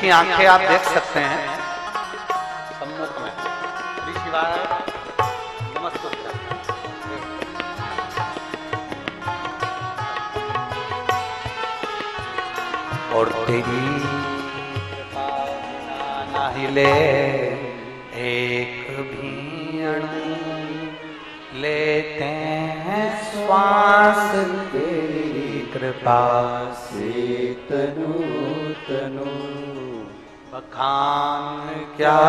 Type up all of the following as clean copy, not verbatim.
इसकी आंखें आप देख सकते हैं सम्मुख में। श्री शिवाय नमस्तुभ्यं। और तेरी कृपा बिना ना हिले एक भी अणु, लेते हैं श्वास तेरी कृपा से तनु तनु। बखान क्या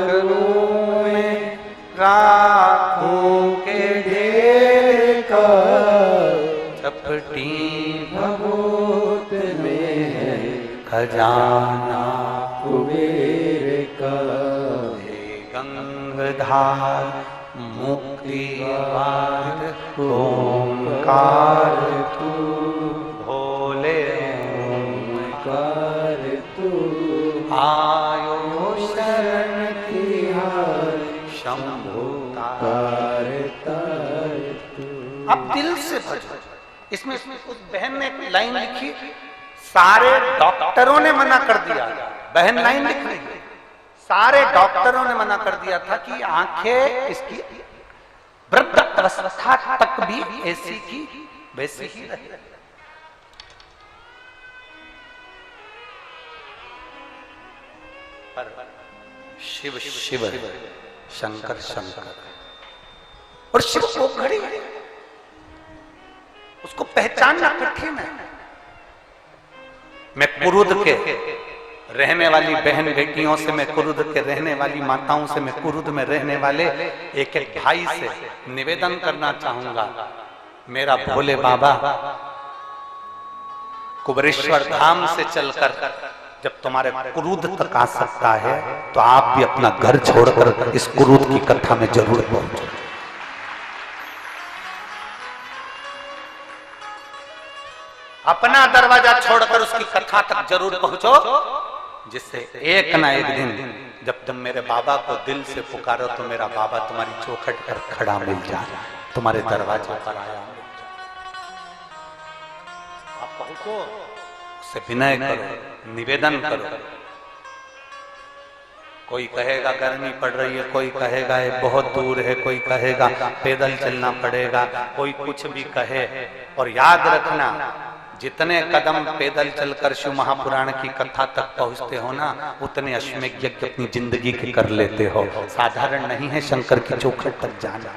करूं मैं राखों के ढेर का, चपटी भभूत में है खजाना कुबेर का। हे गंगाधार मुक्ति वाद ओंकार तू, भोले ओंकार तू। आयो शरण तिहार शंभु तार तार तू। अब दिल से भजो। इसमें उस बहन ने एक लाइन लिखी, सारे डॉक्टरों ने मना कर दिया। बहन लाइन लिख रही है, सारे डॉक्टरों ने मना कर दिया था कि आंखें इसकी वृद्ध अवस्था तक भी ऐसी की वैसी ही रहे। पर शिव शिव, शंकर शंकर, और शिव को घड़ी उसको पहचानना कठिन है। मैं कुरुद के रहने वाली बहन बेटियों से, मैं कुरुद के रहने वाली माताओं से, मैं कुरुद में रहने वाले एक एक भाई से निवेदन करना चाहूंगा, मेरा भोले बाबा कुबरेश्वर धाम से चलकर जब तुम्हारे कुरुद तक आ सकता है तो आप भी अपना घर छोड़कर इस कुरुद की कथा में जरूर पहुंचो। अपना दरवाजा छोड़कर उसकी कथा तक जरूर पहुंचो, जिससे एक ना एक दिन जब तुम मेरे बाबा को दिल से पुकारो तो मेरा बाबा तुम्हारी चौखट पर खड़ा मिल जाए, तुम्हारे दरवाजे पर आया। आप पहुंचो, उससे विनय करो, निवेदन करो। कोई कहेगा गर्मी पड़ रही है, कोई कहेगा ये बहुत दूर है, कोई कहेगा पैदल चलना पड़ेगा, कोई कुछ भी कहे। और याद रखना, जितने कदम पैदल चलकर शिव महापुराण की कथा तक पहुंचते हो ना, उतने अश्वमेध यज्ञ अपनी जिंदगी के कर लेते हो। साधारण नहीं है शंकर की चौखट तक जाना।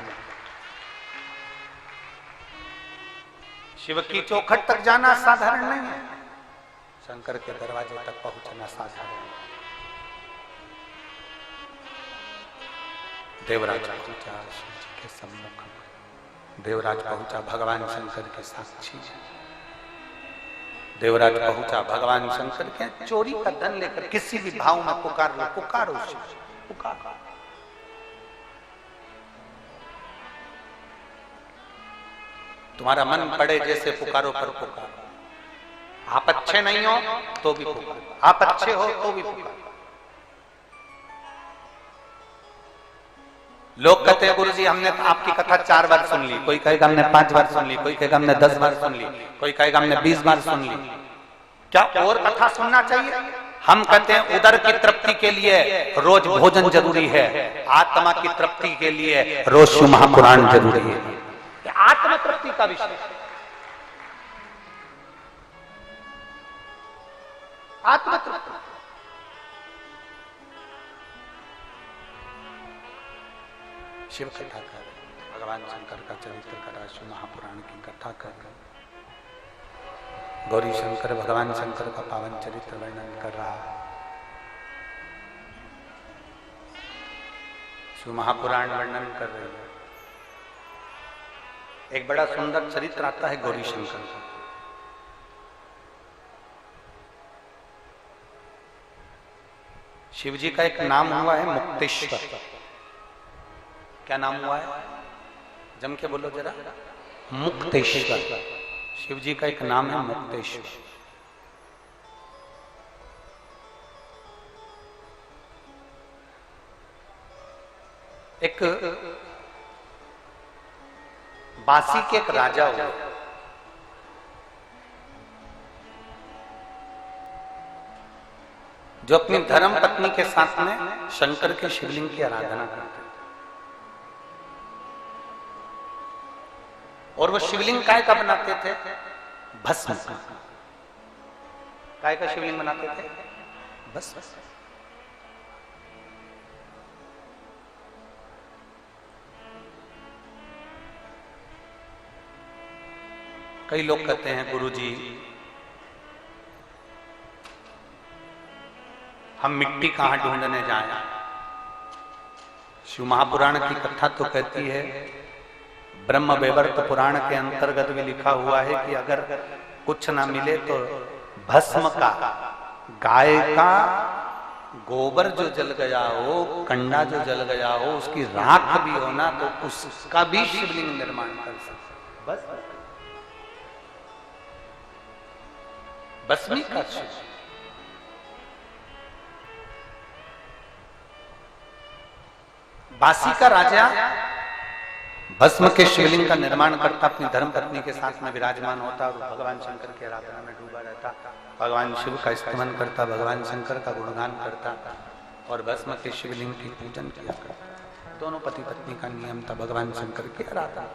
शिव की चौखट तक जाना साधारण नहीं है, शंकर के दरवाजे तक पहुंचना साधारण। देवराज पहुंचा शिव जी के सम्मुख, देवराज पहुंचा भगवान शंकर के साक्षी। देवराज पहुंचा भगवान शंकर के चोरी का धन लेकर, किसी भी भाव में पुकार लो, पुकारो शिव, पुकार। तुम्हारा मन पड़े जैसे पुकारो, पर पुकारो। आप अच्छे नहीं हो तो भी पुकारो, आप अच्छे हो तो भी पुकारो। लोग कहते हैं गुरुजी हमने आपकी कथा 4 बार सुन ली, कोई कहेगा हमने 5 बार सुन ली, कोई कहेगा हमने 10 बार सुन ली, कोई कहेगा हमने 20 बार सुन ली। क्या और कथा सुनना चाहिए? हम कहते हैं उदर की तृप्ति के लिए रोज भोजन जरूरी है, आत्मा की तृप्ति के लिए रोज शिव महापुराण जरूरी है। आत्म तृप्ति का विषय, आत्म तृप्ति। शिव कथा कर, भगवान शंकर का चरित्र करा, शिव महापुराण की कथा कर। गौरी शंकर भगवान शंकर का पावन चरित्र वर्णन कर रहा। शिव महापुराण वर्णन कर रही है। एक बड़ा सुंदर चरित्र आता है गौरी शंकर का। शिव जी का एक नाम हुआ है मुक्तेश्वर। क्या नाम हुआ है? जम के बोलो जरा। मुक्तेश्वर। शिव जी का एक नाम है मुक्तेश्वर। एक बासी के एक राजा हुए, जो अपनी धर्म पत्नी के साथ में शंकर के शिवलिंग की आराधना करते थे। और वो शिवलिंग काय का बनाते थे? भस्म का। काय का शिवलिंग बनाते थे? भस्म। कई लोग कहते हैं गुरुजी हम मिट्टी कहां ढूंढने जाएं। शिव महापुराण की कथा तो कहती है, ब्रह्म वैवर्त पुराण के अंतर्गत भी लिखा हुआ है कि अगर कुछ ना मिले तो भस्म का, गाय का गोबर जो जल गया हो, कंडा जो जल गया हो, उसकी राख भी हो ना तो उसका भी शिवलिंग निर्माण कर सकते। बस भस्मी का शिव। बासी का राजा भस्म के शिवलिंग का निर्माण करता, अपनी धर्म पत्नी के साथ में विराजमान होता और भगवान शंकर की आराधना में डूबा रहता, भगवान शिव का स्तमन करता, भगवान शंकर का गुणगान करता और भस्म के शिवलिंग की पूजन किया करता। दोनों पति पत्नी का नियम था भगवान शंकर की आराधना।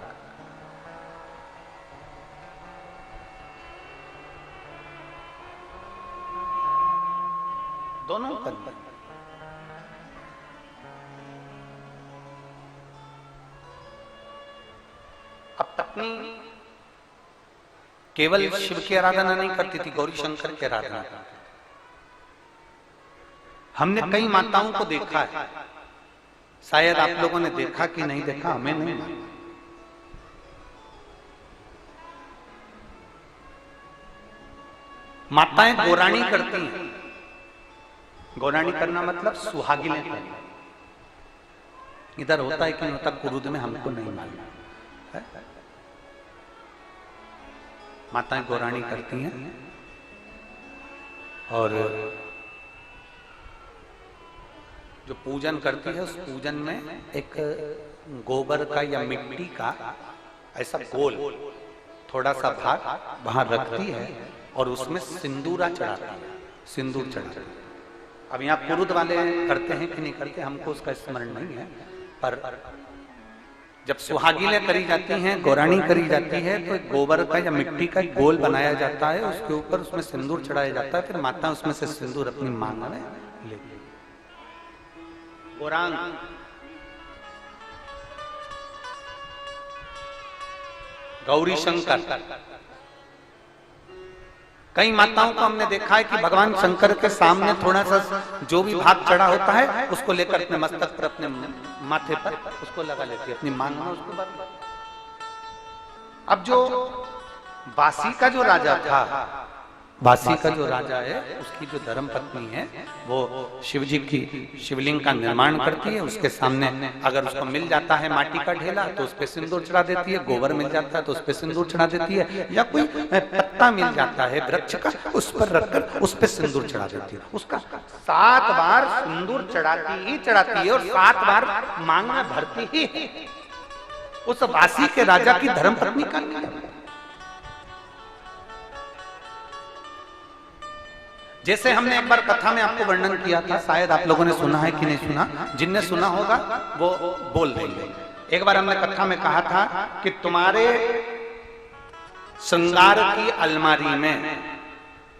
दोनों का। अब पत्नी केवल शिव की आराधना नहीं करती थी, गौरी शंकर की आराधना करती थी। हमने कई माताओं को देखा है, शायद आप लोगों ने देखा कि नहीं देखा, हमें नहीं मालूम। माताएं गोरानी करती हैं। गोरानी करना मतलब सुहागिनें करना। इधर होता है कि नहीं होता कुरुद में हमको नहीं मालूम है। माताएं गोरानी करती हैं और जो पूजन करती है उस पूजन में एक गोबर का या मिट्टी का ऐसा गोल थोड़ा सा भाग वहां रखती है और उसमें सिंदूरा चढ़ाती है, सिंदूर चढ़ाती है। अब यहाँ पुरुद वाले करते हैं कि नहीं करते हमको उसका स्मरण नहीं है, पर जब सुहागिनें करी जाती हैं, गोरानी करी जाती है, तो गोबर का या मिट्टी का गोल बनाया जाता है, उसके ऊपर उसमें सिंदूर चढ़ाया जाता है, फिर माता उसमें से सिंदूर अपनी मांग में लेती है। गोरांग गौरी शंकर। कई माताओं को हमने देखा है कि भगवान शंकर के सामने थोड़ा सा जो भी भाग चढ़ा होता है उसको लेकर अपने मस्तक पर, अपने माथे पर उसको लगा लेती है, अपनी मांग में उसको। अब जो बासी का जो राजा था, बासी का जो राजा है, उसकी जो धर्म पत्नी है वो शिव जी की शिवलिंग का निर्माण करती है। उसके सामने अगर उसको मिल जाता है माटी का ढेला तो उस पे सिंदूर चढ़ा देती है, गोबर मिल जाता है तो उस पे सिंदूर चढ़ा देती है, या कोई पत्ता मिल जाता है वृक्ष का उस पर रखकर उस पे सिंदूर चढ़ा देती है। उसका 7 बार सिंदूर चढ़ाती है और 7 बार मांग में भरती ही है। उस बासी के राजा की धर्म पत्नी का नियम। जैसे हमने एक बार कथा में आपको वर्णन किया था, शायद आप लोगों ने सुना है कि नहीं सुना, जिनने सुना होगा वो बोल देंगे। एक बार हमने कथा में कहा था कि तुम्हारे श्रृंगार की अलमारी में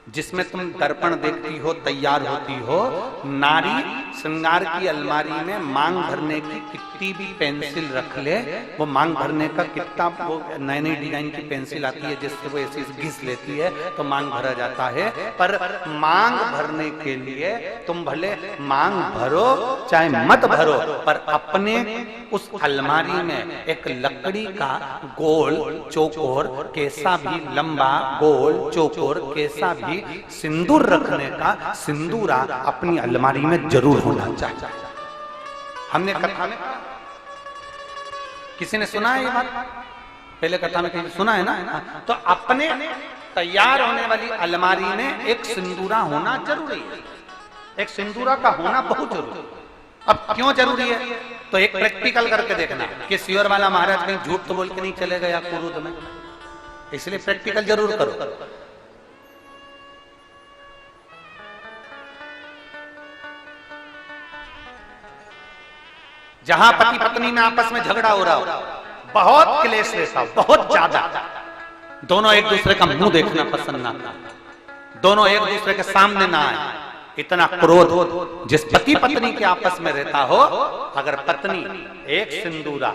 जिसमें तुम दर्पण देखती हो, तैयार होती हो, नारी श्रृंगार की अलमारी में मांग भरने की कितनी भी पेंसिल रख ले, वो मांग भरने का कितना, वो नई नई डिजाइन की पेंसिल आती है जिससे वो ऐसी घिस लेती है तो मांग भरा जाता है। पर मांग भरने के लिए तुम भले मांग भरो चाहे मत भरो, पर अपने उस अलमारी में एक लकड़ी का गोल चौकोर कैसा भी लंबा गोल चौकोर कैसा भी सिंदूर रखने का सिंदूरा अपनी अलमारी में जरूर होना चाहिए। हमने कथा में किसी ने सुना है ये बात, पहले कथा में कहीं सुना है ना, तो अपने तैयार होने वाली अलमारी में एक सिंदूरा होना जरूरी है। एक सिंदूरा का होना बहुत जरूरी है। अब क्यों जरूरी है तो एक प्रैक्टिकल करके देखना कि सियोर वाला महाराज कहीं झूठ तो बोल के नहीं चले गया कुरुद में, इसलिए प्रैक्टिकल जरूर करो। जहां पति पत्नी में आपस में झगड़ा हो रहा हो, बहुत क्लेश रहता, बहुत ज्यादा, दोनों एक दूसरे का मुंह देखना पसंद ना करते, दोनों एक दूसरे के सामने ना आए, इतना क्रोध जिस पति पत्नी के आपस में रहता हो, अगर पत्नी एक सिंदूरा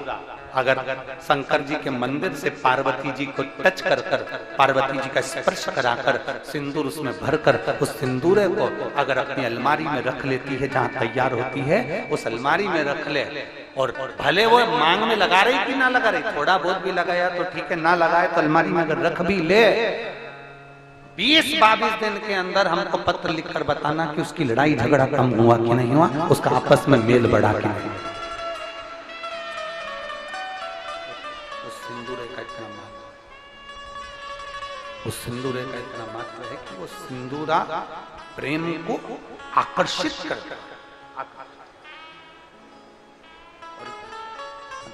अगर शंकर जी के मंदिर से पार्वती जी को टच कर कर, पार्वती जी का स्पर्श कराकर सिंदूर उसमें भरकर उस सिंदूरे को अगर अपनी अलमारी में रख लेती है, जहां तैयार होती है उस अलमारी में रख ले, और भले वो मांग में लगा रही कि ना लगा रही, थोड़ा बहुत भी लगाया तो ठीक है, ना लगाए तो अलमारी में अगर रख भी ले, 20-22 दिन के अंदर हमको पत्र लिखकर बताना कि उसकी लड़ाई झगड़ा कम हुआ कि नहीं हुआ, उसका आपस में मेल बढ़ा कि नहीं। उस सिंदूरे का इतना महत्व, उस सिंदूरे का इतना महत्व है कि वो सिंदूरा प्रेम को आकर्षित करता है।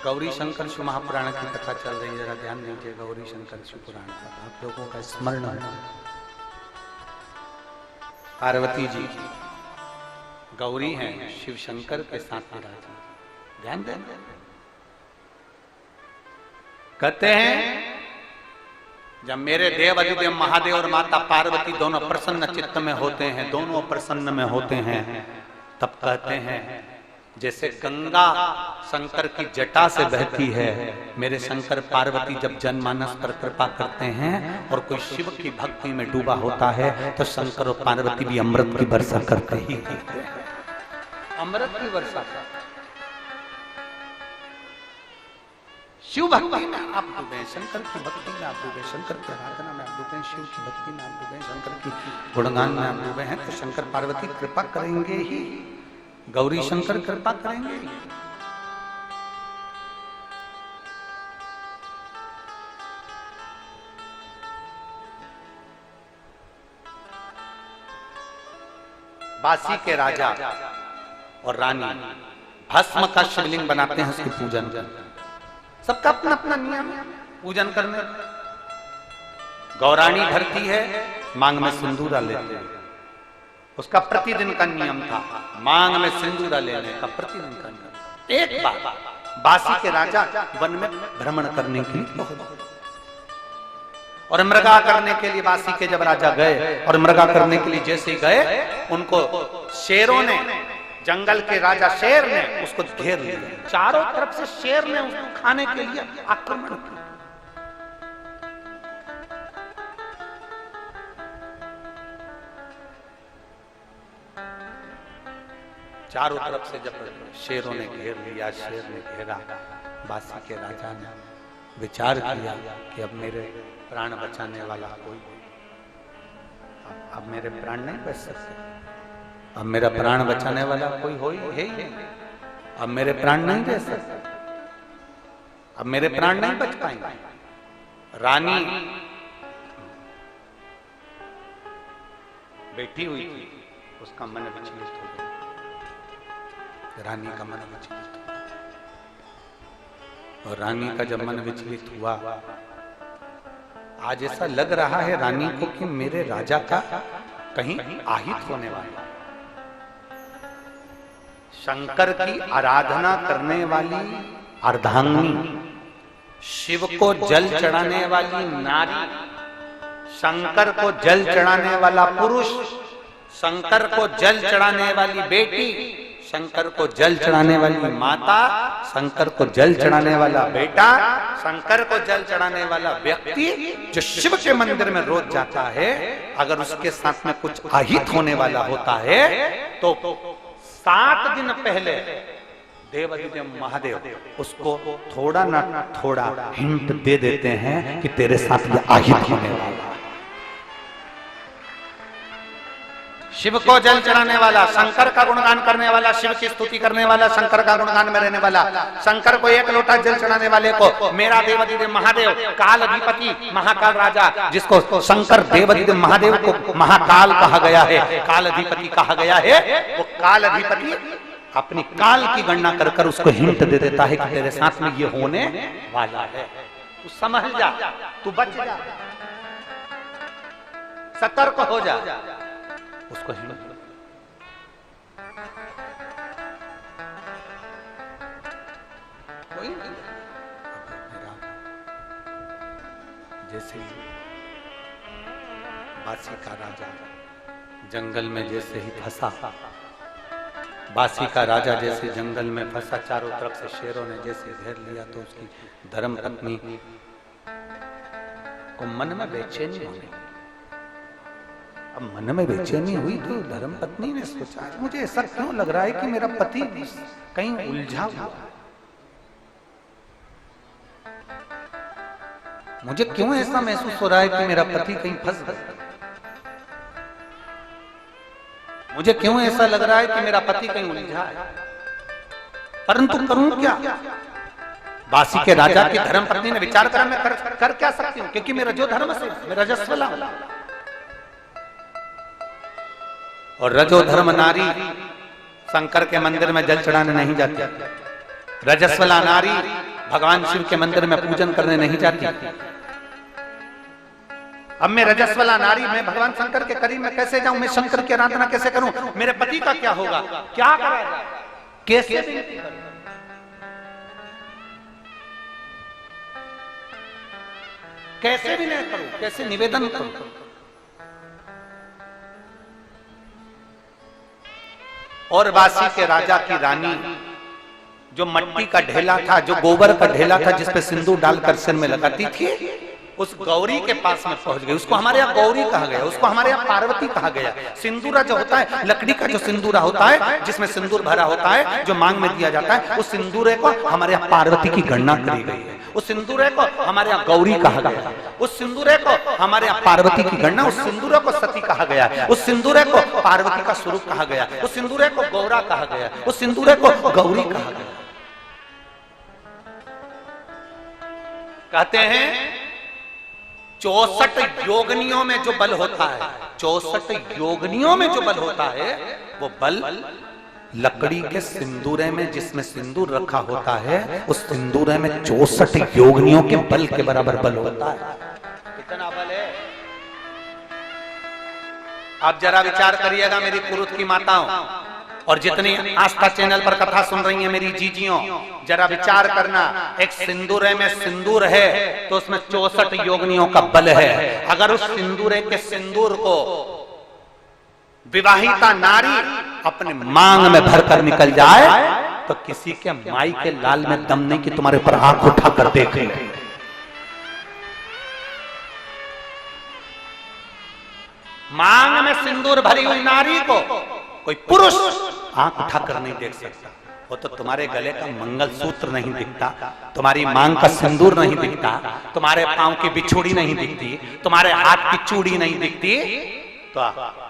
गौरी शंकर शिव महापुराण की कथा चल रही है, जरा ध्यान दीजिए गौरी शंकर शिव पुराण का, आप लोगों का स्मरण है। पार्वती जी गौरी हैं, शिव शंकर के साथ विराजमान, ध्यान दें। कहते हैं जब मेरे देव अधिदेव महादेव और माता पार्वती दोनों प्रसन्न चित्त में होते हैं, दोनों प्रसन्न में होते हैं, तब कहते हैं जैसे गंगा शंकर की जटा से बहती है, मेरे शंकर पार्वती जब जनमानस पर कृपा करते हैं और कोई शिव की भक्ति में डूबा होता है तो शंकर और पार्वती भी अमृत की वर्षा करते ही करते हैं, अमृत की वर्षा। शिव भक्ति में आप डूबे, शंकर की भक्ति में आप डूबे, शंकर की आराधना में आप डूबे, शिव की भक्ति में आप डूबे, शंकर की गुणगान में आप डूबे हैं, तो शंकर पार्वती कृपा करेंगे ही, गौरी शंकर कृपा करेंगे। बासी के राजा और रानी भस्म का शिवलिंग बनाते हैं, उसकी पूजन करते हैं, सबका अपना अपना नियम है पूजन करने। गौरानी भरती है, मांग में सिंदूरा लेते हैं, उसका प्रतिदिन का नियम था, मांग में सिंदूरा लेने का प्रतिदिन का नियम। एक बार बासी के राजा वन में भ्रमण करने के लिए और मृगा करने के लिए बासी के जब राजा गए और मृगा करने के लिए जैसे गए, उनको शेरों ने, जंगल के राजा शेर ने उसको घेर लिया, चारों तरफ से शेर ने उसको खाने के लिए आक्रमण किया। चारों तरफ से जब शेरों ने घेर लिया, शेर ने घेरा, बासी के राजा ने विचार किया कि अब मेरे प्राण बचाने वाला कोई, अब मेरे प्राण नहीं बच सकते, अब मेरा प्राण बचाने वाला कोई हो ही है ही नहीं, अब मेरे प्राण नहीं दे सकते, अब मेरे प्राण नहीं बच पाएंगे। रानी बैठी हुई थी, उसका मन विचलित हो गया, रानी का मन विचलित हुआ, और रानी का जब मन विचलित हुआ, आज ऐसा लग रहा है रानी को कि मेरे राजा का कहीं आहित होने वाला। शंकर की आराधना करने वाली अर्धांगिनी, शिव को जल चढ़ाने वाली नारी, शंकर को जल चढ़ाने वाला पुरुष, शंकर को जल चढ़ाने वाली बेटी, शंकर को जल चढ़ाने वाली माता, शंकर को जल चढ़ाने वाला बेटा, शंकर को जल चढ़ाने वाला व्यक्ति जो शिव के मंदिर में रोज जाता है, अगर उसके साथ में कुछ आहित होने वाला होता है तो 7 दिन पहले देवाधिदेव महादेव उसको थोड़ा ना थोड़ा हिंट दे देते हैं कि तेरे साथ ये आहित होने वाला है। शिव को जल चढ़ाने वाला, शंकर का गुणगान करने वाला, शिव की स्तुति करने वाला, शंकर का गुणगान में रहने वाला, शंकर को 1 लोटा जल चढ़ाने वाले को मेरा देवाधिदेव महादेव, काल अधिपति महाकाल राजा, जिसको शंकर देवाधिदेव महादेव को महाकाल कहा गया है, काल अधिपति कहा गया है, वो काल अधिपति अपनी काल की गणना कर कर उसको हिंट दे देता है कि तेरे साथ में ये होने वाला है, तू समझ जा, तू बच जा, सतर्क हो जा, उसको हिंट। कोई नहीं। मेरा जैसे बासी का राजा जंगल में जैसे ही फंसा, बासी का राजा जैसे जंगल में फंसा, चारों तरफ से शेरों ने जैसे घेर लिया, तो उसकी धर्म पत्नी को मन में बेचैनी हुई। अब मन में बेचैनी हुई तो धर्म पत्नी ने सोचा, मुझे ऐसा क्यों लग रहा है कि मेरा पति कहीं उलझा हुआ, मुझे क्यों ऐसा महसूस हो रहा है कि मेरा पति कहीं फंस गया, मुझे क्यों ऐसा लग रहा है कि मेरा पति कहीं उलझा है, परंतु करूं क्या। बासी के राजा की धर्म पत्नी ने विचार करा, मैं कर क्या सकती हूं, क्योंकि मेरा जो धर्म से मेरा रजस्वला, और रजो धर्म नारी शंकर के मंदिर में जल चढ़ाने नहीं जाती, रजस्वला नारी भगवान शिव के मंदिर में पूजन करने नहीं जाती। अब मैं रजस्वला नारी, मैं भगवान शंकर के करीब में कैसे जाऊं, मैं शंकर की आराधना कैसे करूं, मेरे पति का क्या होगा, क्या करा जाए, कैसे कैसे भी नहीं करूं, कैसे निवेदन करूं। और बासी के राजा की रानी जो मट्टी का ढेला था, जो गोबर का ढेला था, जिसपे सिंदूर डालकर सिर में लगाती थी, उस गौरी के पास में पहुंच गई। उसको हमारे यहाँ गौरी कहा गया, उसको हमारे यहाँ पार्वती कहा गया। सिंदूरा जो होता है, लकड़ी का जो सिंदूरा होता है, जिसमें सिंदूर भरा होता है, जो मांग में दिया जाता है, उस सिंदूरे को हमारे यहाँ पार्वती की गणना करी गई है। उस सिंदूरे को हमारे यहाँ गौरी कहा गया, उस सिंदूरे को हमारे यहाँ पार्वती की गणना, उस सिंदूरे को सती कहा गया, उस सिंदूरे को पार्वती का स्वरूप कहा गया, उस सिंदूरे को गौरा कहा गया, उस सिंदूरे को गौरी कहा गया। कहते हैं 64 योगनियों में जो बल होता है, 64 योगनियों में जो बल होता है, वो बल लकड़ी के सिंदूरे में, जिसमें सिंदूर रखा होता है, उस सिंदूरे में 64 योगनियों के बल के बराबर बल होता है। कितना बल है, आप जरा विचार करिएगा मेरी कुरुत की माताओं, और जितनी आस्था चैनल पर कथा सुन रही हैं मेरी जीजियों, जरा विचार करना, एक सिंदूरे में सिंदूर है तो उसमें 64 योगनियों का बल है। अगर उस सिंदूरे के सिंदूर को विवाहिता नारी अपने मांग में भरकर निकल जाए, तो किसी के माई के लाल में दम नहीं कि तुम्हारे ऊपर आंख उठाकर देखे। मांग में सिंदूर भरी हुई नारी को कोई पुरुष आंख उठाकर नहीं देख सकता। वो तो तुम्हारे गले का मंगलसूत्र नहीं दिखता, तुम्हारी मांग का सिंदूर नहीं दिखता, तुम्हारे पांव की बिछुड़ी नहीं दिखती, तुम्हारे हाथ की चूड़ी नहीं दिखती, तो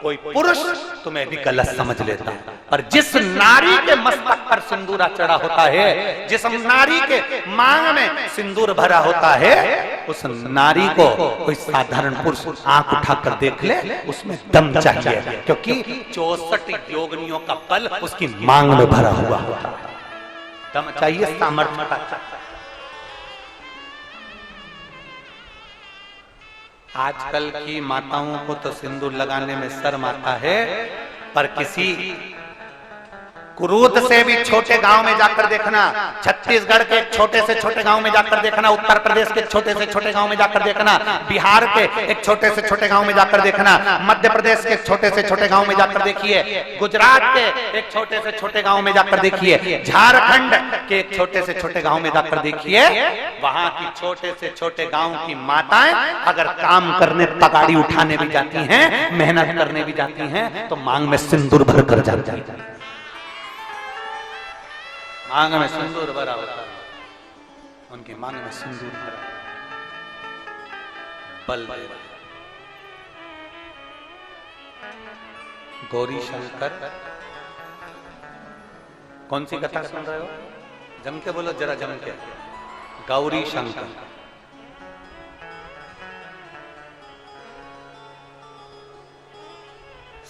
कोई पुरुष तुम्हें भी गलत समझ लेता। पर जिस नारी के मस्तक पर सिंदूरा चढ़ा होता है, जिस नारी के मांग में सिंदूर भरा होता है, उस नारी को कोई साधारण पुरुष आंख उठाकर देख ले, उसमें दम चाहिए, क्योंकि 64 योगनियों का बल उसकी मांग में भरा हुआ होता है। दम चाहिए, सामर्थ्य चाहिए। आजकल की माताओं को तो सिंदूर लगाने में शर्म आता है, पर किसी कुरूद से भी छोटे गांव में जाकर देखना, छत्तीसगढ़ के छोटे से छोटे गांव में जाकर देखना, उत्तर प्रदेश के छोटे से छोटे गांव में जाकर देखना, बिहार के एक छोटे से छोटे गांव में जाकर देखना, मध्य प्रदेश के छोटे से छोटे गांव में जाकर देखिए, गुजरात के एक छोटे से छोटे गांव में जाकर देखिए, झारखंड के एक छोटे से छोटे गांव में जाकर देखिए। वहां की छोटे से छोटे गांव की माताएं अगर काम करने, तगाड़ी उठाने भी जाती हैं, मेहनत करने भी जाती हैं, तो मांग में सिंदूर भर कर जाती है। मांग में सिंदूर भरा होता है, उनकी मांग में सिंदूर भरा बल दे रहा। गौरी शंकर, कौन सी कथा सुन रहे हो? जम के बोलो, जरा जम के। गौरी शंकर,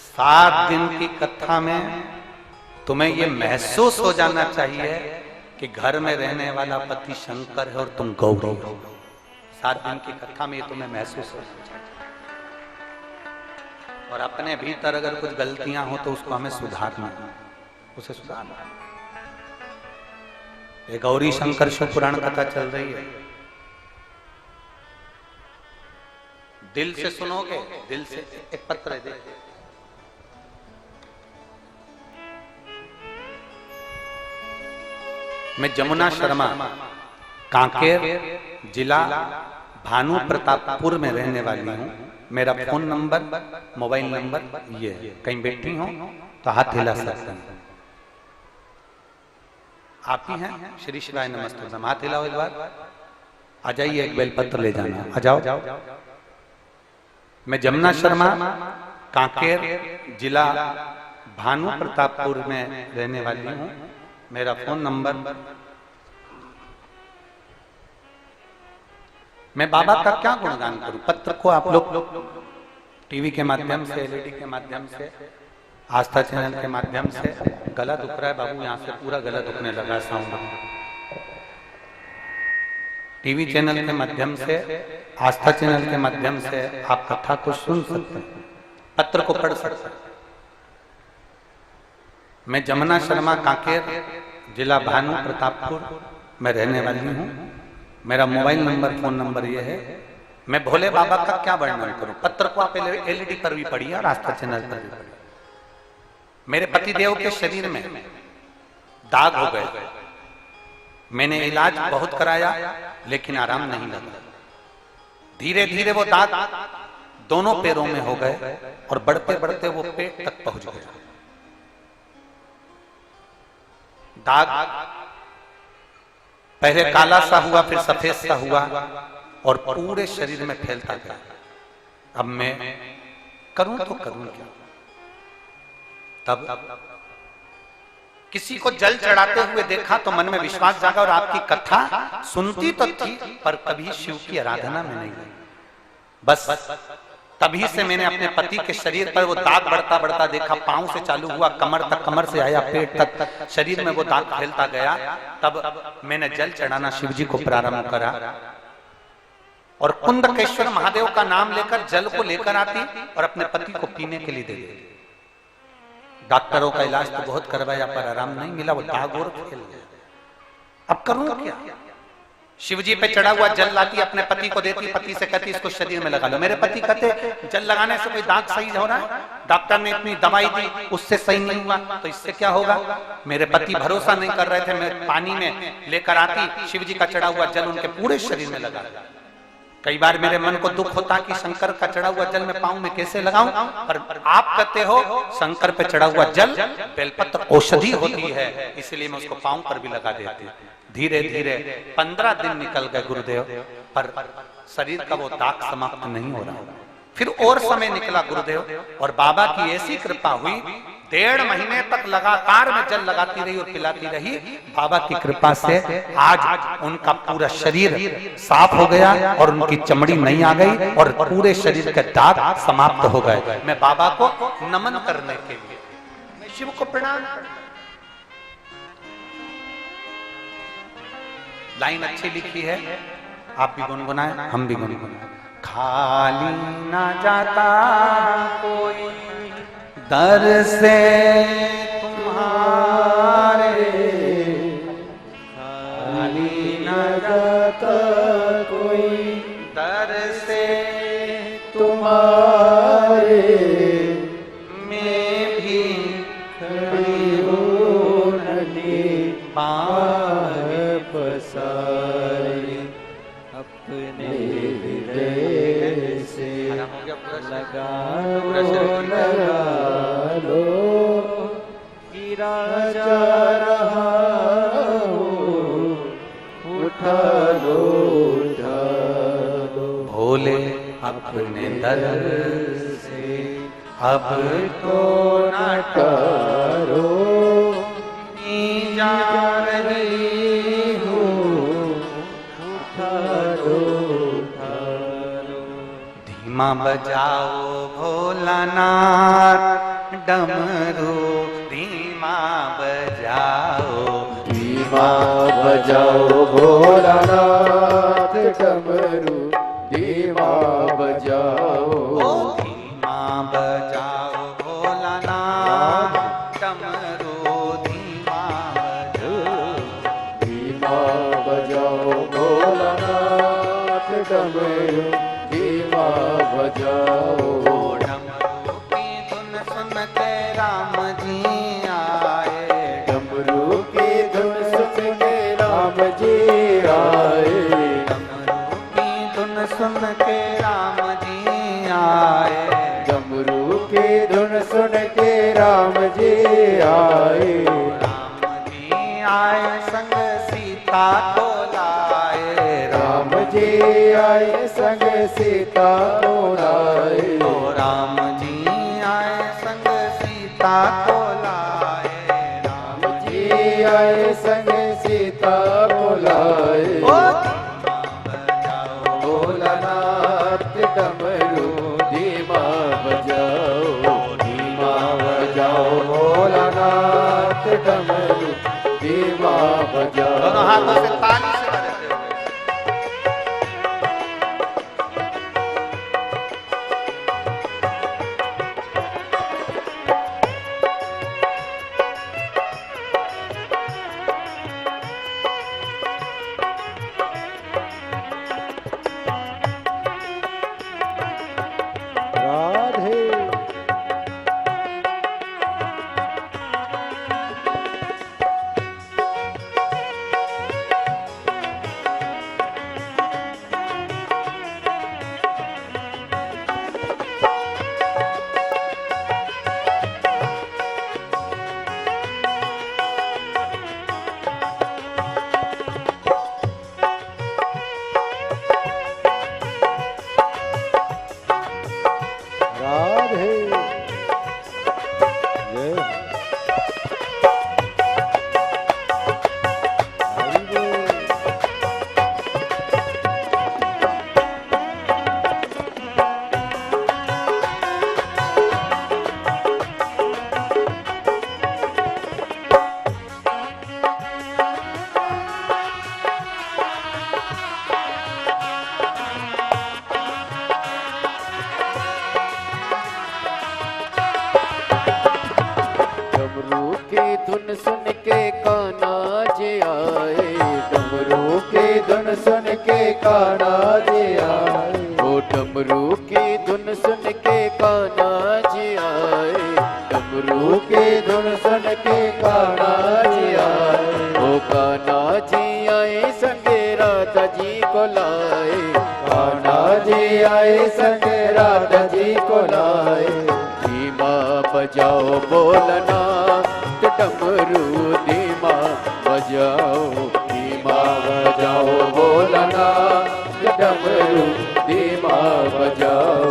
7 दिन की कथा में तुम्हें यह महसूस हो जाना चाहिए कि घर में रहने वाला पति शंकर है और तुम गौरी हो। 7 दिन की कथा में ये तुम्हें महसूस हो जाना चाहिए। और अपने भीतर अगर कुछ गलतियां हो तो उसको हमें सुधारना, उसे सुधारना। ये गौरी शंकर शिव पुराण कथा चल रही है। दिल से सुनोगे, दिल से। एक पत्र है, देखिए। मैं जमुना शर्मा, कांकेर जिला भानु प्रतापपुर में रहने वाली हूँ। मेरा फोन नंबर, मोबाइल नंबर ये है। कहीं बैठी हो तो हाथ हिला सकते हैं। आप ही हैं? श्री शिवाय नमस्ते। हाथ हिलाओ एक बार। आ जाइए, एक बेलपत्र ले जाना। आ जाओ। मैं जमुना शर्मा, कांकेर जिला भानु प्रतापपुर में रहने वाली हूँ। मेरा फोन नंबर। मैं बाबा का क्या गुणगान करूं? पत्र को आप लोग टीवी के माध्यम से, एलईडी के माध्यम से, आस्था चैनल के माध्यम से, गला दुख रहा है बाबू, यहाँ से पूरा गला दुखने लगा साउंड। टीवी चैनल के माध्यम से, आस्था चैनल के माध्यम से आप कथा को सुन सकते हैं, पत्र को पढ़ सकते हैं। मैं जमुना शर्मा, कांकेर जिला भानु प्रतापपुर में रहने वाली हूँ। मेरा मोबाइल नंबर, फोन नंबर ये है। मैं भोले बाबा का क्या वर्णन करूं? पत्र को आप एलईडी पर भी पढ़िए और आस्था चैनल पर भी पढ़िए। मेरे पतिदेव के शरीर में दाग हो गए। मैंने इलाज बहुत कराया लेकिन आराम नहीं लगा। धीरे धीरे वो दाग दोनों पैरों में हो गए और बढ़ते बढ़ते वो पेट तक पहुंच गए। दाग पहले काला सा हुआ, फिर सफेद सा हुआ और पूरे शरीर में फैलता गया। अब मैं करूं तो करूं क्या? तब किसी को जल चढ़ाते हुए देखा तो मन में विश्वास जागा और आपकी कथा सुनती तो थी पर कभी शिव की आराधना में नहीं गई। बस तभी से मैंने अपने पति के शरीर पर वो दाग बढ़ता बढ़ता देखा। पांव से चालू हुआ, कमर तक, कमर से आया पेट तक, शरीर में वो दाग फैलता गया। तब मैंने जल चढ़ाना शिव जी को प्रारंभ करा और कुंदकेश्वर महादेव का नाम लेकर जल को लेकर आती और अपने पति को पीने के लिए दे देती। डॉक्टरों का इलाज तो बहुत करवाया पर आराम नहीं मिला, वो दाग और फैल गया। अब करूं क्या? शिव जी पे चढ़ा हुआ जल लाती, अपने पति को देती, पति से कहती इसको शरीर में लगा लो। मेरे पति कहते जल लगाने से कोई दाग सही हो रहा है? डॉक्टर ने इतनी दवाई दी उससे सही नहीं हुआ तो इससे क्या होगा? मेरे पति भरोसा नहीं कर रहे थे। मैं पानी में लेकर आती, शिव जी का चढ़ा हुआ जल उनके पूरे शरीर में लगा। कई बार मेरे मन को दुख होता कि शंकर का चढ़ा हुआ जल मैं पाँव में कैसे लगाऊं, पर आप कहते हो शंकर पे चढ़ा हुआ जल बेलपत्र औषधि होती है, इसलिए मैं उसको पाँव पर भी लगा देती। धीरे धीरे 15 दिन निकल गए गुरुदेव, पर शरीर का वो दाग समाप्त नहीं हो रहा। फिर और समय निकला गुरुदेव और बाबा की ऐसी कृपा हुई, 1.5 महीने तक लगातार मैं जल लगाती रही और पिलाती रही। बाबा की कृपा से आज उनका पूरा शरीर साफ हो गया और उनकी चमड़ी नहीं आ गई और पूरे शरीर के दाग समाप्त हो गए। मैं बाबा को नमन करने के लिए, मैं शिव को प्रणाम। लाइन अच्छी लिखी है, आप भी गुनगुनाएं, हम भी गुनगुनाएं। खाली ना जाता कोई दर से तुम्हारे, खाली ना जाता कोई दर से तुम्हारे, मैं भी खड़ी हूँ नदी बाह पसारी, अपने हृदय से लगा लो गिरा जा रहा हूँ, उठा लो भोले अपने दर से, अब तो न करो जा रही हूँ, उठा लो धीमा बजाओ भोलानाथ डमरू, धीमा बजाओ, धीमा बजाओ भोलानाथ डमरू, धीमा बजाओ, धीमा बजाओ भोलानाथ डमरू, धीमा बजाओ, आए संग सीता को लाए, राम जी आए संग सीता को लाए, ओ राम जी आए संग सीता को लाए, राम जी आए संग सीता को लाए। ओ भोलानाथ डमरू धीमा बजाओ, धीमा बजाओ भोलानाथ डमरू धीमा बजाओ। दोनों हाथों से ताली से बजाते हुए राधे राधे जय हरि बोल। डमरू की धुन सुन के कान्हा जी आए, डमरू की धुन सुन के कान्हा जी आए, ओ डमरू की धुन सुन के कान्हा जी आए, डमरू की धुन सुन के कान्हा जी आए, ओ कान्हा जी आए संगे राधा जी को लाए, कान्हा जी आए संगे राधा जी को लाए। धीमा बजाओ बोलना डमरू धीमा बजाओ, धीमा बजाओ बोलना डमरू धीमा बजाओ।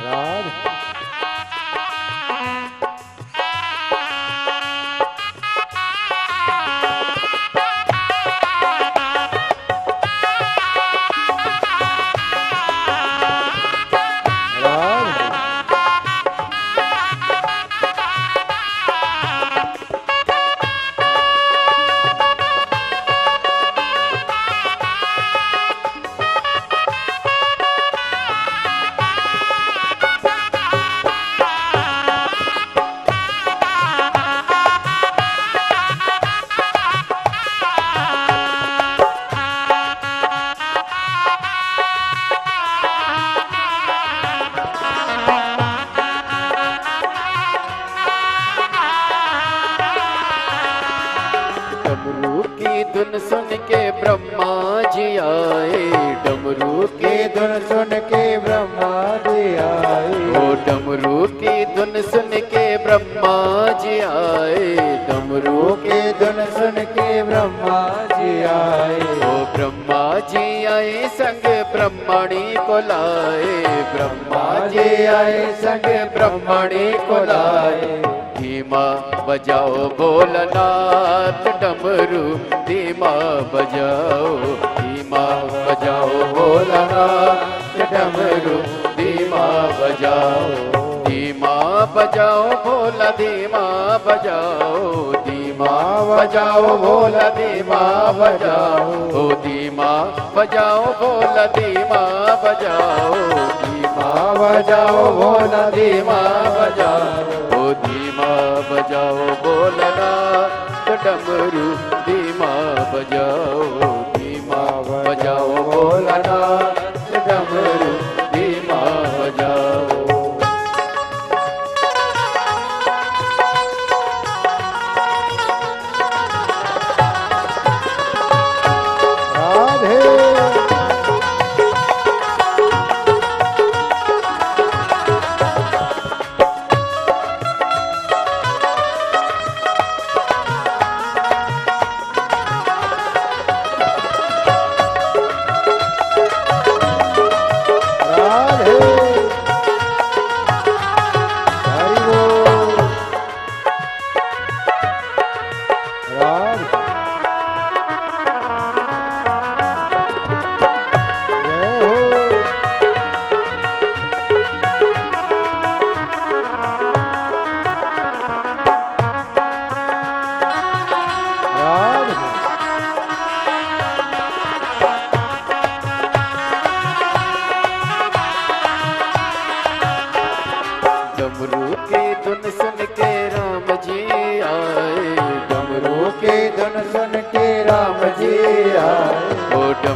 राधे डमरू की धुन सुन के ब्रह्मा जी आए, डमरू की धुन सुन के ब्रह्मा जी आए, ओ डमरू की धुन सुन के ब्रह्मा जी आए, डमरू की धुन सुन के ब्रह्मा जी आए, ओ ब्रह्मा जी आए संग ब्रह्मणी को लाए, ब्रह्मा जी आए संग ब्रह्मणी को लाए। धीमा बजाओ भोलानाथ डमरू धीमा बजाओ, धीमा बजाओ भोलानाथ डमरू धीमा बजाओ, धीमा बजाओ भोला धीमा बजाओ, धीमा बजाओ भोला धीमा बजाओ, ओ धीमा बजाओ भोला धीमा बजाओ, धीमा बजाओ भोला धीमा बजाओ, ओ धीमा बजाओ भोलना डमरू धीमा बजाओ, धीमा बजाओ भोलना डमरू धीमा बजाओ। राधे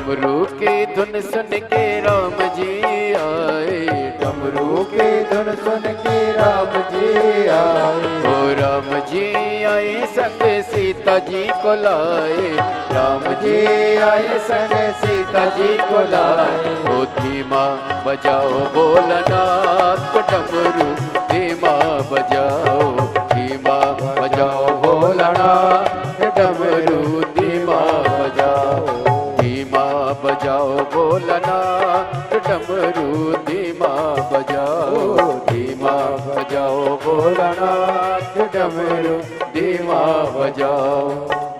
डमरू की धुन सुन के राम जी आए, डमरू की धुन सुन के राम जी आए। ओ राम जी आए संग सीता जी को लाए, राम जी आए संग सीता जी को लाए। ओ धीमा बजाओ भोलानाथ को डमरू, धीमा बजाओ, धीमा बजाओ भोलानाथ डमरू, धीमा बजाओ, धीमा बजाओ भोलानाथ डमरू, धीमा बजाओ, धीमा बजाओ भोलानाथ डमरू, धीमा बजाओ,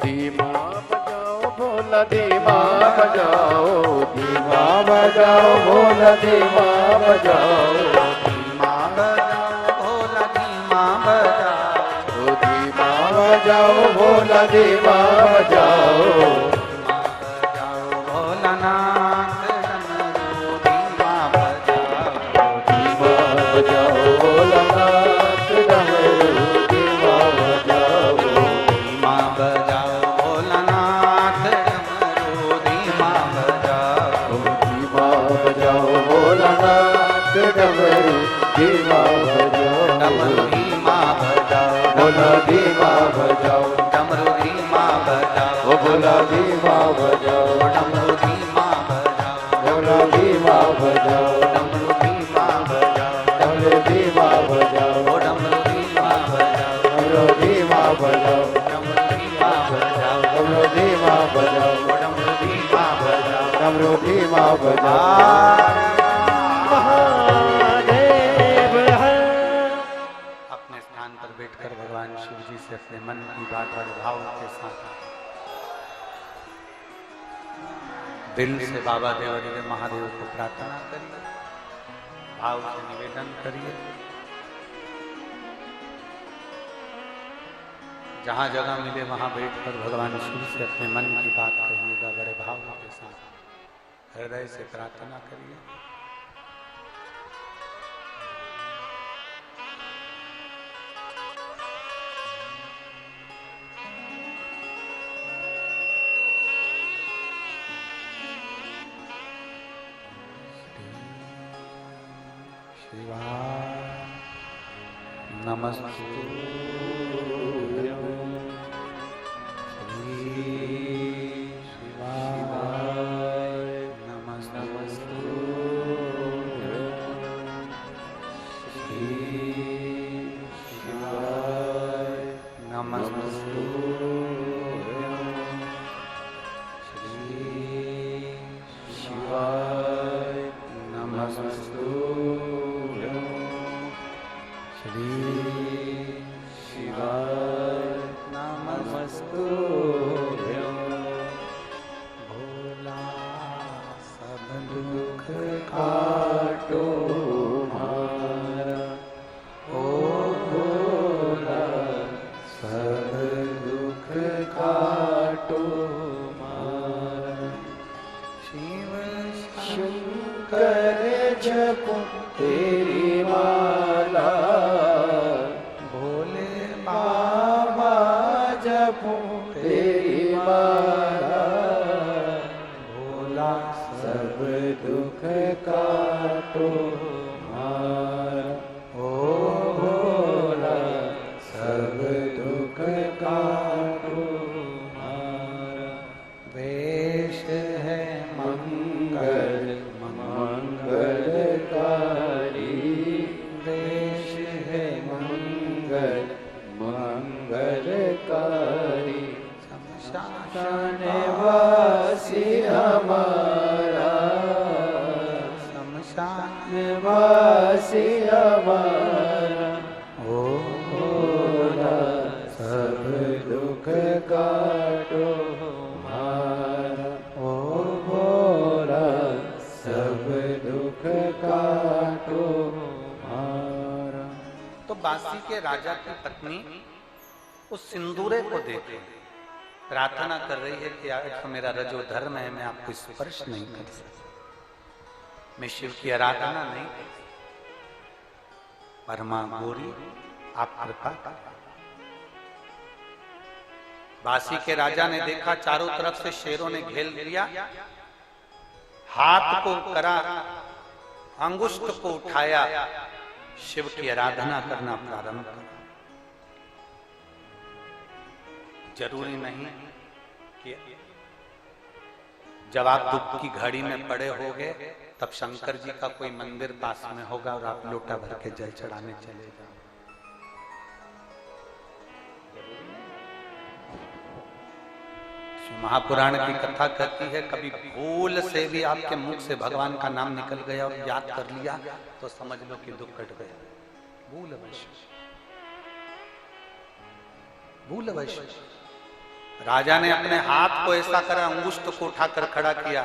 धीमा बजाओ भोला, धीमा बजाओ, धीमा बजाओ भोला, धीमा बजाओ, धीमा बजाओ भोला, धीमा बजाओ, धीमा बजाओ भोला, धीमा बजाओ, भोलानाथ डमरू, धीमा बजाओ, धीमा बजाओ भोलानाथ डमरू, धीमा बजाओ, धीमा बजाओ भोलानाथ डमरू, धीमा बजाओ, धीमा बजाओ भोलानाथ डमरू, धीमा बजाओ, डमरू धीमा बजाओ, भोला धीमा बजाओ, डमरू धीमा बजाओ, भोला धीमा बजाओ, डमरू धीमा बजाओ, भोला धीमा बजाओ, डमरू धीमा बजाओ, डमरू धीमा बजाओ, डमरू धीमा बजाओ, डमरू धीमा बजाओ, डमरू धीमा बजाओ, डमरू धीमा बजाओ, डमरू धीमा बजाओ, डमरू धीमा बजाओ। महादेव है। अपने स्थान पर बैठकर भगवान शिव जी से अपने मन की बात और भाव के साथ दिल से बाबा देवादिदेव महादेव को प्रार्थना करिए, भाव से निवेदन करिए। जहां जगह मिले वहां बैठकर भगवान शिव से अपने मन की बात कहिएगा, बड़े भाव के साथ हृदय से प्रार्थना करिए। शिवाय नमस्तुभ्यं, श्री शिवाय नमस्तुभ्यं, श्री शिवाय नमस्तुभ्यं, श्री शिवाय नमस्तुभ्यं, श्री शिवाय नमस्तुभ्यं। भोला सब दुख काटो हमारा, ओ भोला सब दुख काटो हमारा। शिव शंकर जपो तेरी माला, भोले बाबा जपो तेरी माला, भोला सब दुख काटो हमारा, ओ भोला सब दुख काटो हमारा। वेश है मंगल मंगलकारी, वेश है मंगल मंगलकारी, शमशान वासी हमारा, शमशान वासी हमारा, ओ भोला सब दुख काटो हमारा, ओ भोला सब दुख काटो हमारा। तो बांसी के राजा की पत्नी उस सिंदूरे को देख प्रार्थना कर रही है कि आज तो मेरा रजो धर्म है, मैं आपको स्पर्श नहीं कर सकती, मैं शिव की आराधना नहीं कर सकती, परमा गौरी आप कृपा करें। बांसी के राजा ने देखा चारों तरफ से शेरों ने घेर लिया, हाथ को करा, अंगुष्ठ को उठाया, शिव की आराधना करना प्रारंभ करा। जरूरी नहीं कि जब आप दुख की घड़ी में पड़े होगे तब शंकर जी का कोई मंदिर पास में होगा और आप लोटा भर के जल चढ़ाने चले जाओ। महापुराण की कथा कहती है, कभी भूल से भी आपके मुख से भगवान का नाम निकल गया और याद कर लिया तो समझ लो कि दुख कट गया। भूल अवश्य। राजा ने अपने हाथ को ऐसा करा, अंगुष्ठ को उठाकर खड़ा किया,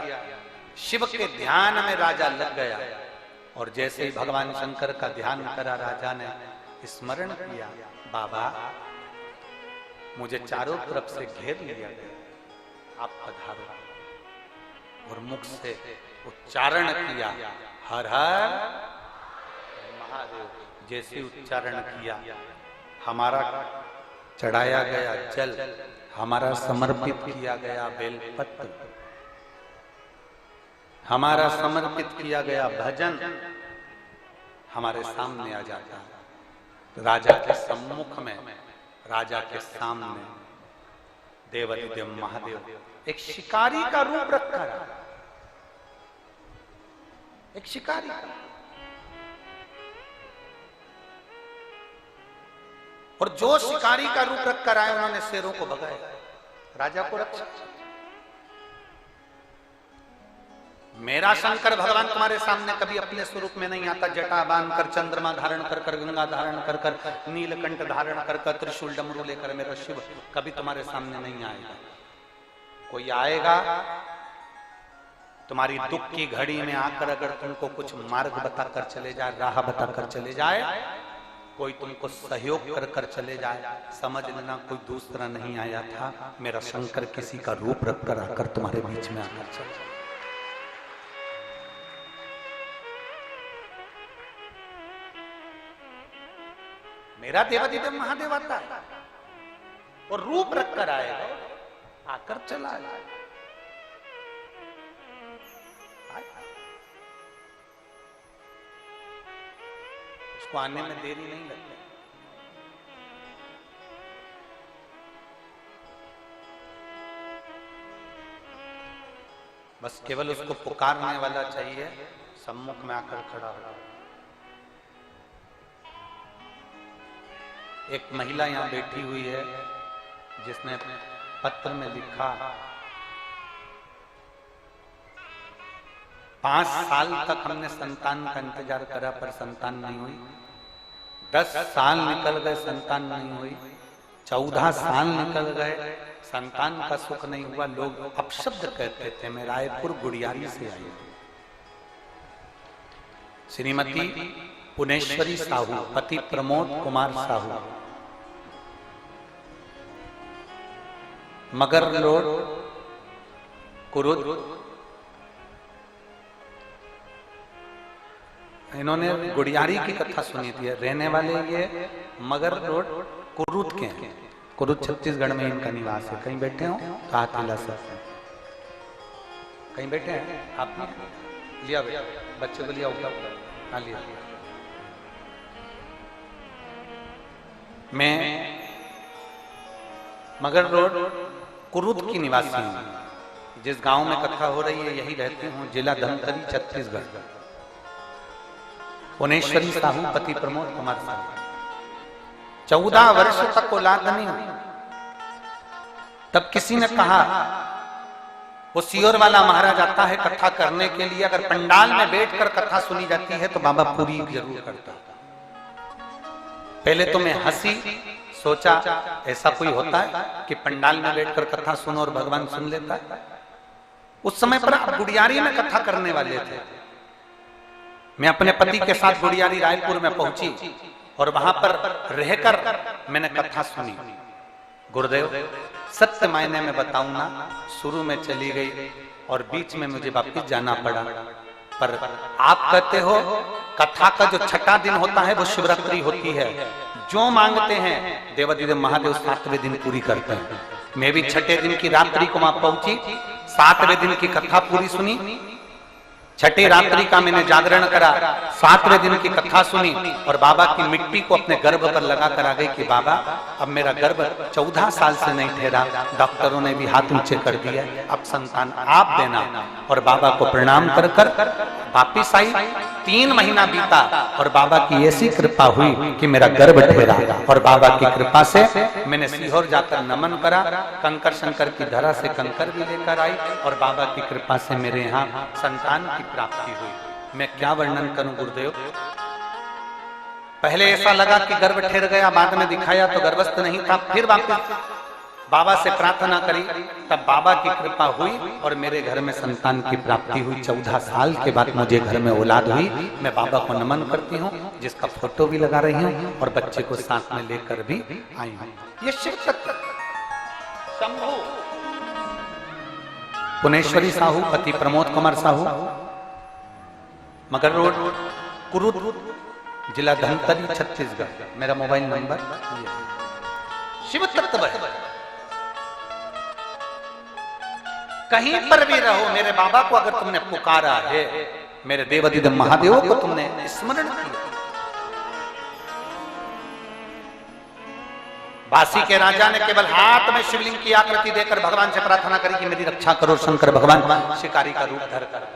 शिव के ध्यान में राजा लग गया और जैसे ही भगवान शंकर का ध्यान करा, राजा ने स्मरण किया, बाबा मुझे चारों तरफ से घेर लिया गया, आप पधारो। और मुख से उच्चारण किया, हर हर महादेव। जैसे उच्चारण किया, हमारा चढ़ाया गया जल, हमारा समर्पित किया गया बेलपत्र, हमारा समर्पित किया गया भजन हमारे सामने आ जाता है। राजा के सम्मुख में, राजा के सामने देवाधिदेव महादेव एक शिकारी का रूप रखकर, एक शिकारी का, और जो शिकारी का रूप रखकर आए उन्होंने शेरों को भगाया, राजा को रक्षा। मेरा शंकर भगवान तुम्हारे सामने कभी अपने स्वरूप में नहीं आता, जटा बांधकर, चंद्रमा धारण कर कर, गंगा धारण कर कर, नीलकंठ धारण कर कर, त्रिशूल डमरू लेकर मेरा शिव कभी तुम्हारे सामने नहीं आएगा। कोई आएगा तुम्हारी दुख की घड़ी में आकर अगर तुमको कुछ मार्ग बताकर चले जाए, राह बताकर चले जाए, कोई तुमको सहयोग कर कर चले जाए, समझ लेना कोई दूसरा नहीं आया था, मेरा शंकर किसी का रूप रख कर आकर तुम्हारे बीच में आकर चले जाए। मेरा देवाधिदेव महादेव आता है और रूप रखकर आएगा, आकर चला आए। उसको आने में देरी नहीं लगती। बस केवल उसको पुकारने वाला चाहिए, सम्मुख में आकर खड़ा हो। एक महिला यहां बैठी हुई है जिसने पत्र में लिखा, 5 साल तक हमने संतान का इंतजार करा पर संतान नहीं हुई, 10 साल निकल गए संतान नहीं हुई, 14 साल निकल गए संतान का सुख नहीं हुआ। लोग अपशब्द कहते थे। मैं रायपुर गुड़ियारी से आई, श्रीमती पुनेश्वरी साहू, पति प्रमोद कुमार साहू, मगर रोड कुरुद। इन्होंने गुड़ियारी की कथा सुनी थी। रहने वाले ये मगर रोड कुरुद के हैं। कुरुद छत्तीसगढ़ में इनका निवास है। कहीं बैठे हो तो हाथ हिला सकते, कहीं बैठे हैं आप नहीं लिया, बच्चे को लिया होगा, हाँ लिया। मैं मगर रोड कुरुद की निवासी हूं। जिस गांव में कथा हो रही है यही रहती हूं, जिला धमतरी, छत्तीसगढ़। पुनेश्वरी साहू, पति प्रमोद कुमार साहू। 14 वर्ष तक औलाद नहीं हुई। तब किसी ने कहा, वो सियोर वाला महाराज आता है कथा करने के लिए, अगर पंडाल में बैठकर कथा सुनी जाती है तो बाबा पूरी जरूर करता। पहले तो मैं हंसी, सोचा ऐसा कोई होता है कि पंडाल में बैठकर कथा सुनो और भगवान सुन लेता है। उस समय पर आप गुड़ियारी में कथा करने वाले थे। मैं अपने पति के साथ गुड़ियारी रायपुर में पहुंची और वहां पर रहकर मैंने कथा सुनी। गुरुदेव सत्य मायने में बताऊं ना, शुरू में चली गई और बीच में मुझे वापिस जाना पड़ा। पर आप कहते हो कथा का जो 6ठा दिन होता है वो शिवरात्रि होती है। जो मांगते हैं देवाधिदेव महादेव 7वें दिन पूरी करते हैं। मैं भी 6ठे दिन की रात्रि को वहां पहुंची, 7वें दिन की कथा पूरी सुनी छठी रात्रि का मैंने जागरण करा, 7वें दिन की कथा सुनी और बाबा की मिट्टी को अपने गर्भ पर लगा कर आ गई कि बाबा अब मेरा गर्भ 14 साल से नहीं ठहरा, डॉक्टरों ने भी हाथ ऊंचे कर दिया, अब संतान आप देना। और बाबा को प्रणाम कर कर वापिस आई। 3 महीना बीता और बाबा की ऐसी कृपा हुई कि मेरा गर्भ ठहरा। और बाबा की कृपा से मैंने सीहोर जाकर नमन करा, कंकर शंकर की धरा से कंकर भी लेकर आई और बाबा की कृपा से मेरे यहाँ संतान की प्राप्ति हुई। मैं क्या वर्णन करूं गुरुदेव। पहले ऐसा लगा कि गर्भ ठहर गया, बाद में दिखाया तो गर्भस्थ नहीं था। फिर वापस बाबा से प्रार्थना करी, तब बाबा की कृपा हुई और मेरे घर में संतान की प्राप्ति हुई। 14 साल के बाद मुझे घर में औलाद हुई। मैं बाबा को नमन करती हूँ, जिसका फोटो भी लगा रही हूँ और बच्चे को साथ में लेकर भी आई हूँ। ये शिव तत्व शंभु पुनेश्वरी साहू, पति प्रमोद कुमार साहू, मगर रोड, कुरुद, जिला धमतरी, छत्तीसगढ़। मेरा मोबाइल नंबर। शिव तत्व कहीं पर भी रहो, मेरे बाबा को अगर तुमने पुकारा है, मेरे देवाधिदेव महादेव को तुमने स्मरण किया। बासी के राजा ने केवल हाथ में शिवलिंग की आकृति देकर भगवान से प्रार्थना करी कि मेरी रक्षा करो शंकर भगवान। शिकारी का रूप धर कर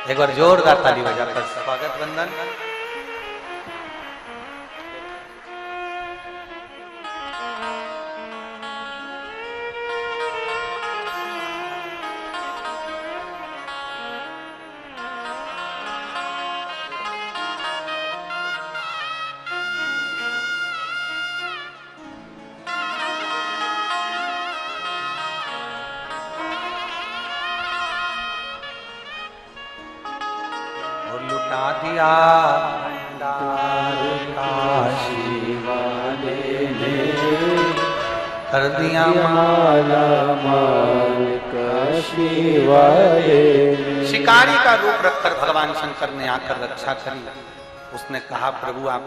एक बार जोरदार ताली बजाकर स्वागत वंदन। लुटा दिया भंडार काशी वाले ने, कर दिया माला माल काशी वाले ने। शिकारी का रूप रखकर भगवान शंकर ने आकर रक्षा करी। उसने कहा प्रभु आप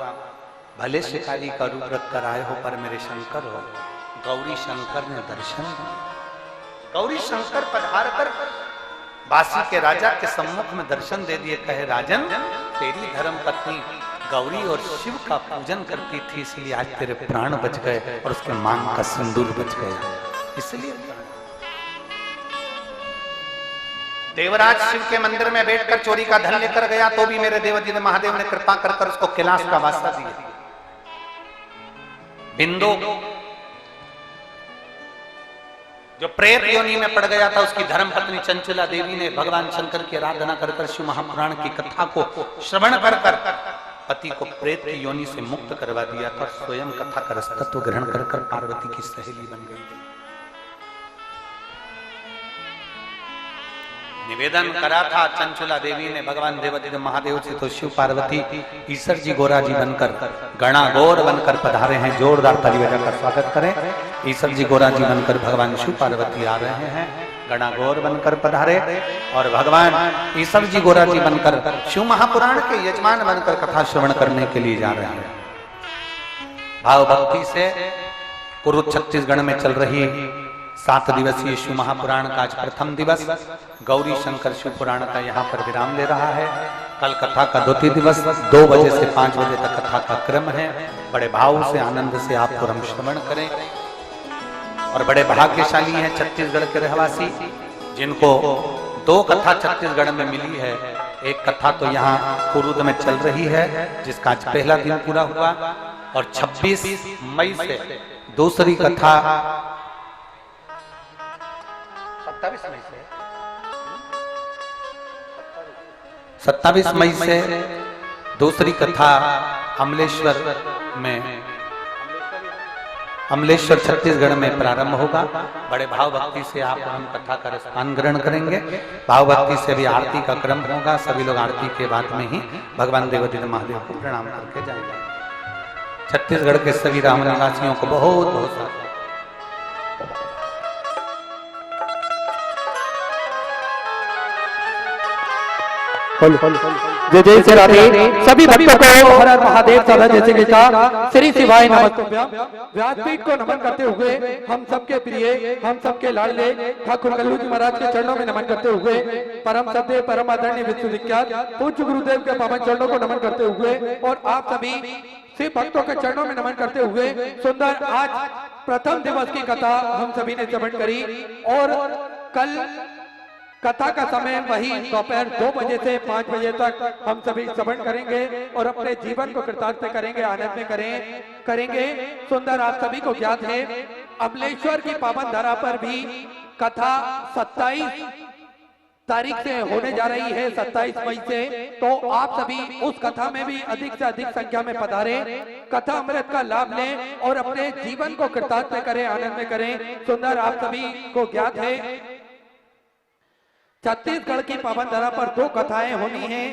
भले शिकारी का रूप रखकर आए हो पर मेरे शंकर हो। गौरी शंकर ने दर्शन दिया। गौरी शंकर पधार कर बासी के राजा के सम्मुख में दर्शन दे दिए। कहे राजन तेरी धर्म पत्नी गौरी और शिव का पूजन करती थी, इसलिए आज तेरे प्राण बच गए और उसके मांग का सिंदूर बच गया। इसलिए देवराज शिव के मंदिर में बैठकर चोरी का धन लेकर गया तो भी मेरे देवाधिदेव महादेव ने कृपा कर कर उसको कैलाश का वासा दिया। बिंदु जो प्रेत योनि में पड़ गया था, उसकी धर्म पत्नी चंचला देवी ने भगवान शंकर की आराधना कर कर शिव महापुराण की कथा को श्रवण कर कर पति को प्रेत की योनि से मुक्त करवा दिया था। स्वयं कथा का रसतत्व ग्रहण कर कर पार्वती की सहेली बन गई थी। निवेदन करा था चंचला देवी ने भगवान देवाधिदेव महादेव से, तो शिव पार्वती ईश्वर जी गोरा जी बनकर गणा गौर बनकर पधारे हैं। जोरदार ताली बजाकर स्वागत करें। ईश्वर जी गोरा जी बनकर भगवान शिव पार्वती आ रहे हैं, गणा गौर बनकर पधारे और भगवान ईश्वर जी गोरा जी बनकर शिव महापुराण के यजमान बनकर कथा श्रवण करने के लिए जा रहे हैं। भाव भक्ति से कुरुद छत्तीसगढ़ में चल रही 7 दिवसीय शिव महापुराण का आज प्रथम दिवस गौरी शंकर शिव पुराण का यहाँ पर विराम ले रहा है। कल कथा का द्वितीय दिवस 2 बजे से 5 बजे तक कथा का क्रम है। बड़े भाव से आनंद से आपको हम श्रवण करें। और बड़े भाग्यशाली हैं छत्तीसगढ़ के रहवासी जिनको 2 कथा छत्तीसगढ़ में मिली है। एक कथा तो यहाँ कुरुद में चल रही है जिसका आज पहला दिन पूरा हुआ और 26 मई से दूसरी कथा 27 मई से दूसरी कथा अमलेश्वर में, अमलेश्वर छत्तीसगढ़ में प्रारंभ होगा। बड़े भाव भक्ति से आप हम कथा का रसपान ग्रहण करेंगे। भाव भक्ति से भी आरती का क्रम होगा। सभी लोग आरती के बाद में ही भगवान देवाधिदेव महादेव को प्रणाम करके जाएंगे। छत्तीसगढ़ के सभी राम निवासियों को बहुत बहुत जय जय श्री राधे। सभी भक्तों को हर हर महादेव सदा जैसे के साथ श्री शिवाय नमस्तुभ्यम। व्यासपीठ को नमन करते हुए हम सबके प्रिय, हम सबके लाडले ठाकुर कल्लू जी महाराज के चरणों में नमन करते हुए, परम सत्य परम आदरणीय विश्वविख्यात पूज्य गुरुदेव के पावन चरणों को नमन करते हुए और आप सभी शिव भक्तों के चरणों में नमन करते हुए सुंदर आज प्रथम दिवस की कथा हम सभी ने श्रवण करी और कल कथा का समय वही दोपहर 2 बजे से 5 बजे तक हम सभी श्रवण करेंगे और अपने जीवन को कृतार्थ करेंगे, आनंद में करेंगे। सुंदर आप सभी को ज्ञात है अमलेश्वर की पावन धरा पर भी कथा 27 तारीख से होने जा रही है, 27 मई से। तो आप सभी उस कथा में भी अधिक से अधिक संख्या में पधारे, कथा अमृत का लाभ लें और अपने जीवन को कृतार्थ करें, आनंद में करें। सुंदर आप सभी को ज्ञात है छत्तीसगढ़ की पावन धरा पर 2 कथाएं होनी हैं।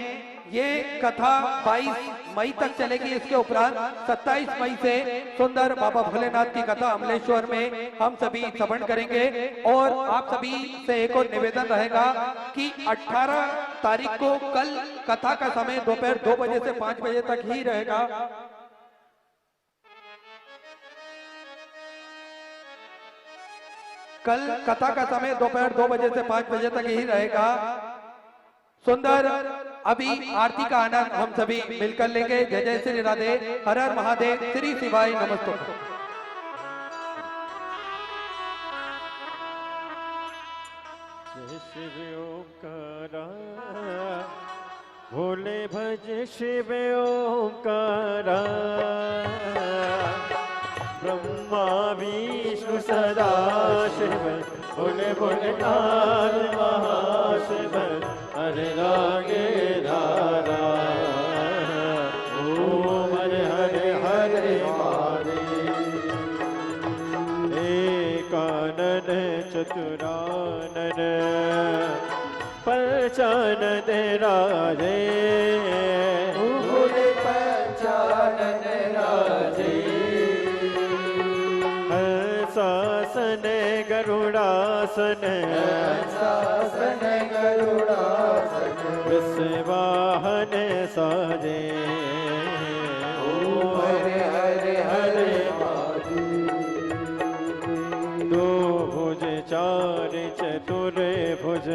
ये कथा 22 मई तक चलेगी। इसके उपरांत 27 मई से सुंदर बाबा भोलेनाथ की कथा अमलेश्वर में हम सभी श्रवण करेंगे। और आप सभी से एक और निवेदन रहेगा कि 18 तारीख को कल कथा का समय दोपहर 2 बजे से 5 बजे तक ही रहेगा। कल कथा का समय दोपहर 2 बजे से 5 बजे तक ही रहेगा। सुंदर अभी आरती का आनंद हम सभी मिलकर लेंगे। जय जय श्री राधे, हर हर महादेव, श्री शिवाय नमस्तुभ्यम। जय शिव ओंकारा, भोले भज शिव ओंकारा, ब्रह्मा विष्णु सदा शिव, भोले भोलेनाथ महाशिव, हरे रागे धारा, ओम हरे हरे हरे महादेव। एकानन चतुरानन पंचानन राजे, भोले पंचानन राजे, शासन गरुड़ासन, शासन गरुड़ासन, विश्ववाहन साजे, ओम हरे हरे हरे महादेव। 2 भुज 4 चतुर भुज,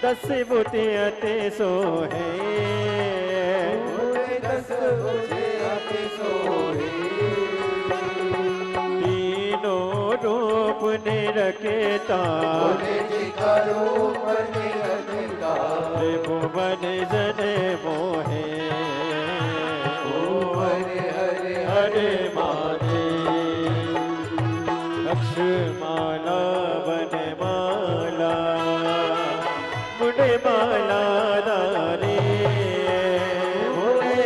10 बुद्धि अति सोहे, 10 भुजे अति सोहे, रूप निरखेता, भोले जी का रूप निरखेता, त्रिभुवन जन मोहे, ओम हरे हरे हरे महादेव। लक्ष्माला वनमाला, मुंडमाला दारी, भोले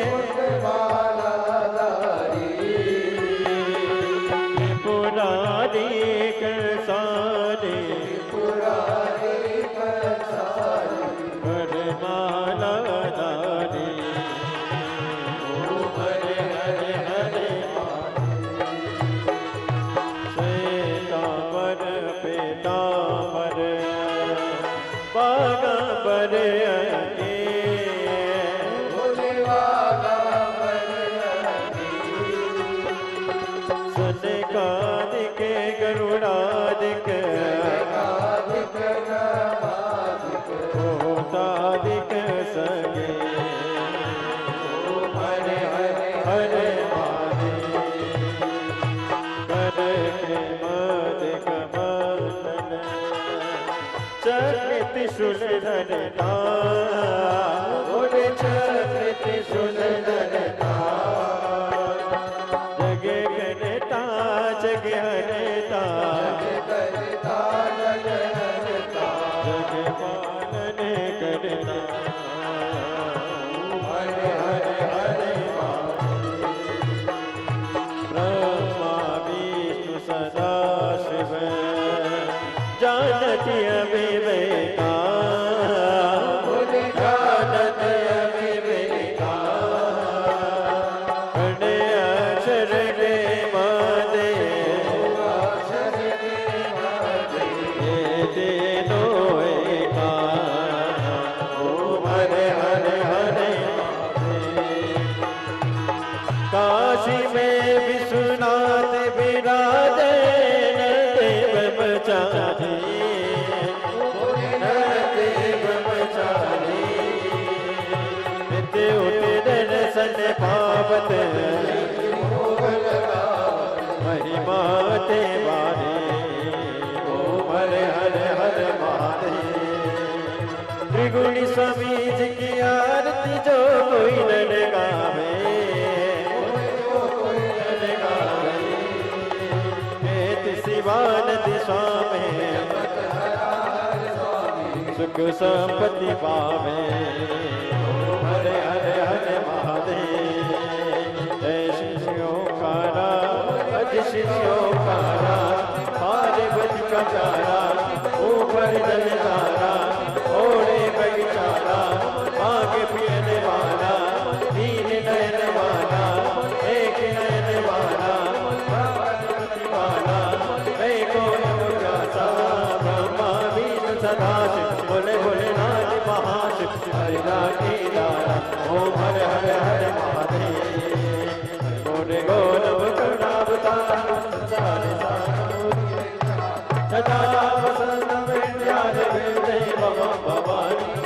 माला धारी, पुरारी सारे, पुरारी कंसारी, वरमाला दारी, ओम हरे हरे हरे श्वेतांबर पीतांबर, बागांबर अगे, भोले वाला बरयागी, सनकादिक गरुड़ादिक, कादिक नमादिक, भूतादिक सगे, ओम हरे हरे हरे महादेव। कर के मदिक मंडल, चक्र त्रिशूल धरता, भोले चक्र त्रिशूल धरता, जग करता जग हरता, करता जग हरता, जग पालन करता, हरे हरे हरे ब्रह्मा विष्णु सदा शिव, जानती अविवेका, भोले ब्रह्मचारी नरते ब्रह्मचारी नित्य उठे दर्शन पावत महिमा ते वाणी ओम हर हर हर महादेव त्रिगुणी स्वामी जी की आरती जो कोई न गावे शिवानंद स्वामी सुख संपत्ति पावे हरे हरे हरे महादेव जय शिष्योकारा अज शिष्योकारा पार्वती का चारा ऊपर जल तारा ओढ़े बगीचारा आगे पियने वाला तीन नयन वाला एक नयन वाला बोले बोले नाथ महाशिव हरिनाथी दारा ओम हर हर हर महादेव बोले गोलव करुणावतार संसार सदा वसंत विद्या भवानी